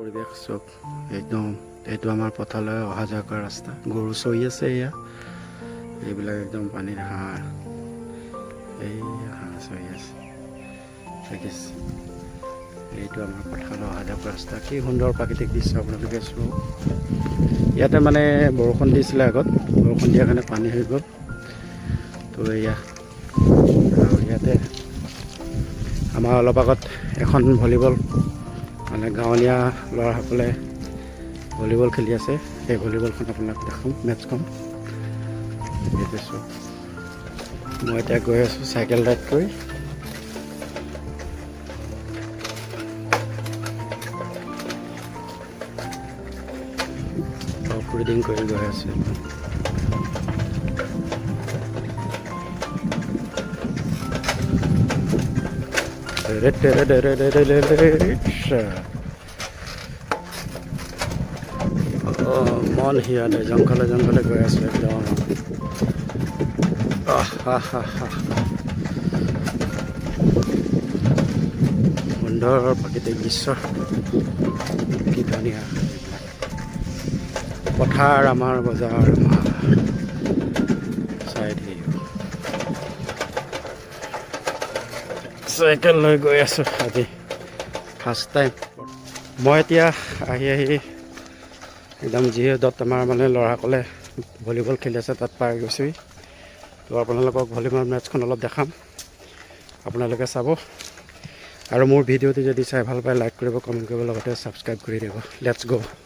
পৰিৱেশ চব একদম এইটো আমাৰ পথাৰলৈ অহা যোৱা কৰা ৰাস্তা গৰু চৰি আছে এয়া এইবিলাক একদম পানীৰ হাঁহ এই হাঁহ চৰি আছে দেখিছে এইটো আমাৰ পথাৰলৈ অহা যোৱা কৰা ৰাস্তা কি সুন্দৰ প্ৰাকৃতিক দৃশ্য আপোনালোকে চাব ইয়াতে মানে বৰষুণ দিছিলে আগত বৰষুণ দিয়াৰ কাৰণে পানী হৈ গ'ল তো এয়া আৰু ইয়াতে আমাৰ অলপ আগত এখন ভলীবল মানে গাঁৱলীয়া ল'ৰাসকলে ভলীবল খেলি আছে সেই ভলীবলখন আপোনাক দেখাম মেটচখন মই এতিয়া গৈ আছোঁ চাইকেল ৰাইড কৰি অফ ৰোডিং কৰি গৈ আছোঁ মন হিয়ালে জংঘলে জংঘলে গৈ আছোঁ একদম সুন্দৰ প্ৰাকৃতিক দৃশ্য কি ধুনীয়া পথাৰ আমাৰ বজাৰ চাই চাইকেল লৈ গৈ আছোঁ আজি ফাৰ্ষ্ট টাইম মই এতিয়া আহি একদম যিহেতু আমাৰ মানে ল'ৰাসকলে ভলীবল খেলি আছে তাত পাই গৈছোঁ তো আপোনালোকক ভলীবল মেটচখন অলপ দেখাম আপোনালোকে চাব আৰু মোৰ ভিডিঅ'টো যদি চাই ভাল পায় লাইক কৰিব কমেণ্ট কৰিব লগতে ছাবস্ক্ৰাইব কৰি দিব লেটছ গ'